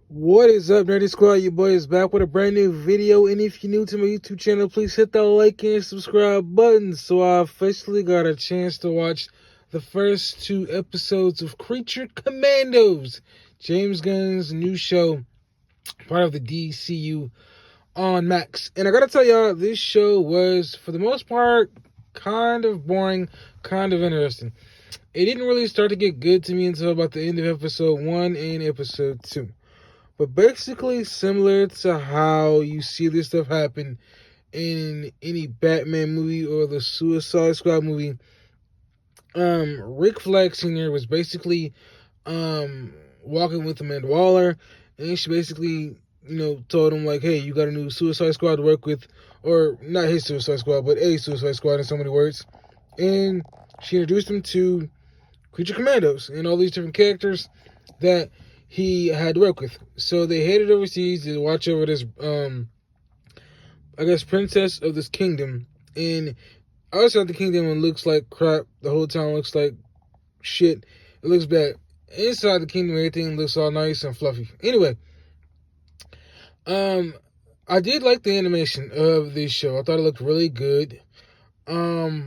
What is up, Nerdy Squad? Your boy is back with a brand new video. And if you're new to my YouTube channel, please hit that like and subscribe button. So I officially got a chance to watch the first two episodes of Creature Commandos, James Gunn's new show, part of the DCU on Max. And I gotta tell y'all, this show was, for the most part, kind of boring, kind of interesting. It didn't really start to get good to me until about the end of episode 1 and episode 2. But basically similar to how you see this stuff happen in any Batman movie or the Suicide Squad movie. Rick Flag Sr. was basically walking with Amanda Waller, and she basically, told him like, hey, you got a new Suicide Squad to work with, or not his Suicide Squad, but a Suicide Squad in so many words. And she introduced him to Creature Commandos and all these different characters that he had to work with. So they headed overseas to watch over this, princess of this kingdom. And outside the kingdom, it looks like crap. The whole town looks like shit. It looks bad. Inside the kingdom, everything looks all nice and fluffy. Anyway, I did like the animation of this show. I thought it looked really good. A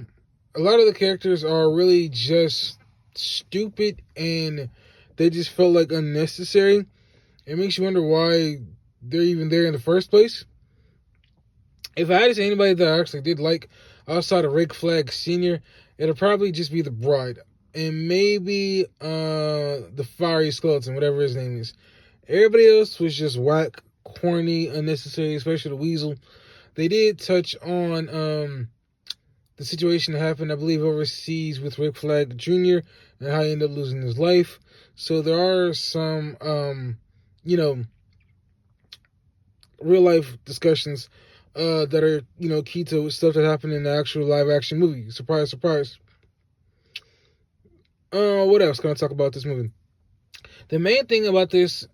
lot of the characters are really just stupid, and they just felt like unnecessary. It makes you wonder why they're even there in the first place. If I had to say anybody that I actually did like outside of Rick Flag Sr., it'll probably just be the bride. And maybe the fiery skeleton, whatever his name is. Everybody else was just whack, corny, unnecessary, especially the weasel. They did touch on the situation that happened, I believe, overseas with Rick Flag Jr. and how he ended up losing his life. So there are some, real life discussions that are, key to stuff that happened in the actual live action movie. Surprise, surprise. What else can I talk about this movie? The main thing about this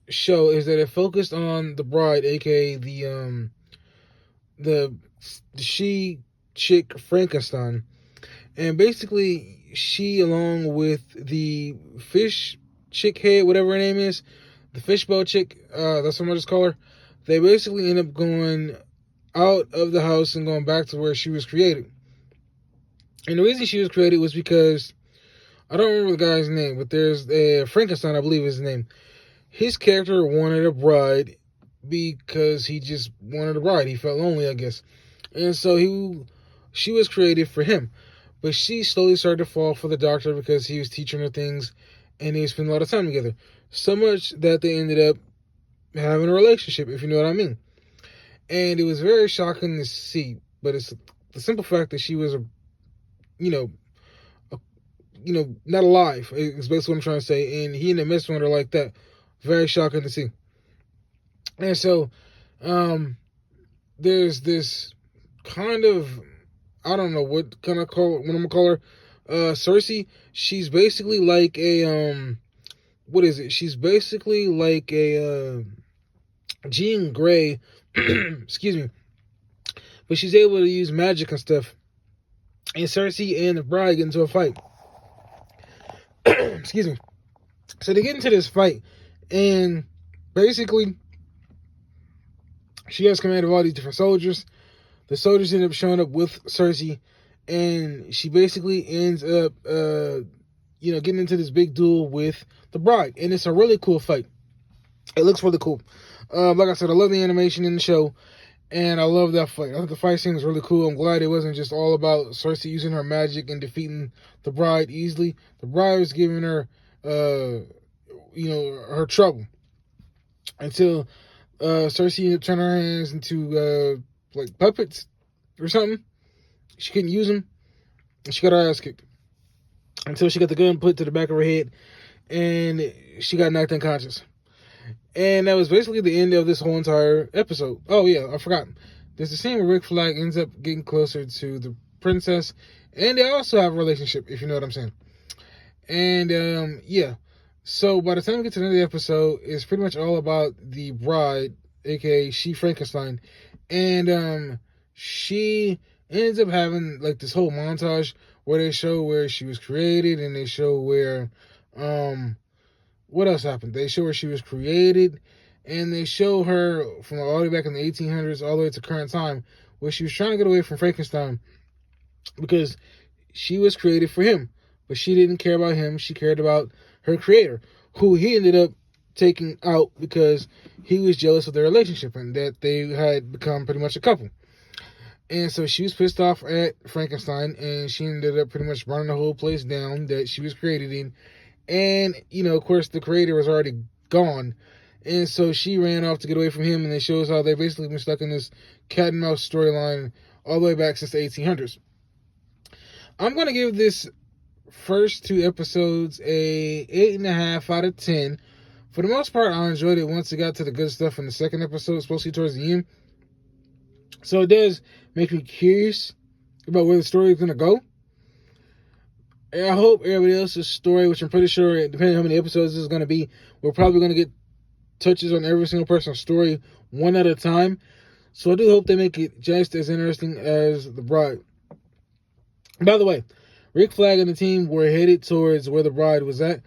show is that it focused on the bride, aka the she chick Frankenstein. And basically, she, along with the fish chick head, whatever her name is, the fishbowl chick, that's what I just call her, they basically end up going out of the house and going back to where she was created. And the reason she was created was because, I don't remember the guy's name, but there's Frankenstein, I believe is his name. His character wanted a bride because he just wanted a bride. He felt lonely, I guess. And so she was created for him. But she slowly started to fall for the doctor because he was teaching her things and they spent a lot of time together. So much that they ended up having a relationship, if you know what I mean. And it was very shocking to see. But it's the simple fact that she was not alive. It's basically what I'm trying to say. And he ended up messing with her like that. Very shocking to see. And so, there's this kind of, I don't know what I'm gonna call her, Cersei. She's basically like a what is it? She's basically like a Jean Grey, excuse me, but she's able to use magic and stuff. And Cersei and the bride get into a fight. Excuse me. So they get into this fight, and basically, she has command of all these different soldiers. The soldiers end up showing up with Cersei, and she basically ends up, getting into this big duel with the bride. And it's a really cool fight. It looks really cool. Like I said, I love the animation in the show, and I love that fight. I think the fight scene is really cool. I'm glad it wasn't just all about Cersei using her magic and defeating the bride easily. The bride was giving her, her trouble until Cersei ended up turning her hands into like puppets or something. She couldn't use them, and she got her ass kicked until she got the gun put to the back of her head, and she got knocked unconscious. And that was basically the end of this whole entire episode. Oh yeah, I forgot. There's a scene where Rick Flag ends up getting closer to the princess, and they also have a relationship, if you know what I'm saying. And yeah. So by the time we get to the end of the episode, it's pretty much all about the bride, aka she Frankenstein, and she ends up having like this whole montage where they show where she was created, and they show where what else happened? They show her she was created, and they show her from all the way back in the 1800s all the way to current time, where she was trying to get away from Frankenstein because she was created for him, but she didn't care about him. She cared about her creator, who he ended up taking out because he was jealous of their relationship and that they had become pretty much a couple. And so she was pissed off at Frankenstein, and she ended up pretty much burning the whole place down that she was created in. And, of course, the creator was already gone. And so she ran off to get away from him, and it shows how they basically been stuck in this cat and mouse storyline all the way back since the 1800s. I'm going to give this first 2 episodes a 8.5 out of 10. For the most part, I enjoyed it once it got to the good stuff in the second episode, especially towards the end. So it does make me curious about where the story is going to go. And I hope everybody else's story, which I'm pretty sure, depending on how many episodes this is going to be, we're probably going to get touches on every single person's story one at a time. So I do hope they make it just as interesting as The Bride. By the way, Rick Flag and the team were headed towards where The Bride was at,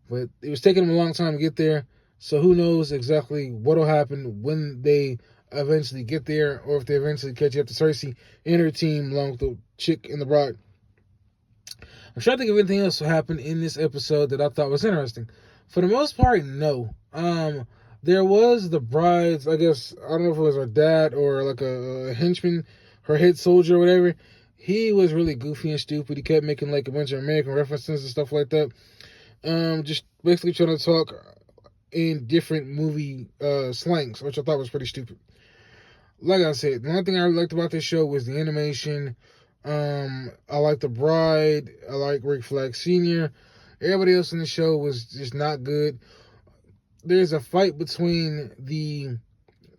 but it was taking them a long time to get there. So who knows exactly what will happen when they eventually get there, or if they eventually catch up to Cersei and her team along with the chick and The Bride. I'm trying to think of anything else that happened in this episode that I thought was interesting. For the most part, no. There was The Bride's, I guess, I don't know if it was her dad or like a henchman, her head soldier or whatever. He was really goofy and stupid. He kept making like a bunch of American references and stuff like that. Just basically trying to talk in different movie slangs, which I thought was pretty stupid. Like I said, the only thing I really liked about this show was the animation. I like The Bride. I like Rick Flag Sr. Everybody else in the show was just not good. There's a fight between the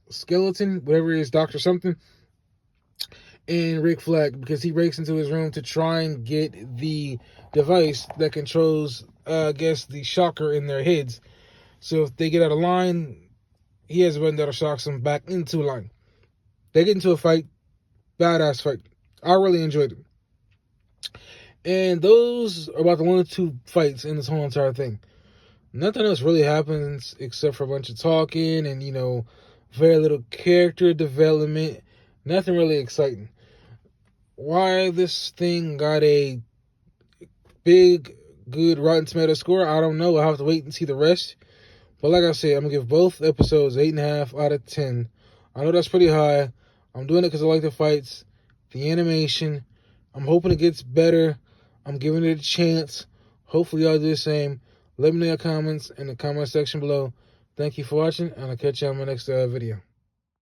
skeleton, whatever it is, Dr. something, and Rick Flag, because he breaks into his room to try and get the device that controls, I guess, the shocker in their heads. So if they get out of line, he has a button that'll shock them back into line. They get into a fight, badass fight. I really enjoyed it. And those are about the 1 or 2 fights in this whole entire thing. Nothing else really happens except for a bunch of talking and, very little character development. Nothing really exciting. Why this thing got a big, good Rotten Tomato score, I don't know. I'll have to wait and see the rest. But like I said, I'm going to give both episodes 8.5 out of 10. I know that's pretty high. I'm doing it because I like the fights, the animation. I'm hoping it gets better. I'm giving it a chance. Hopefully y'all do the same. Let me know your comments in the comment section below. Thank you for watching, and I'll catch you on my next video.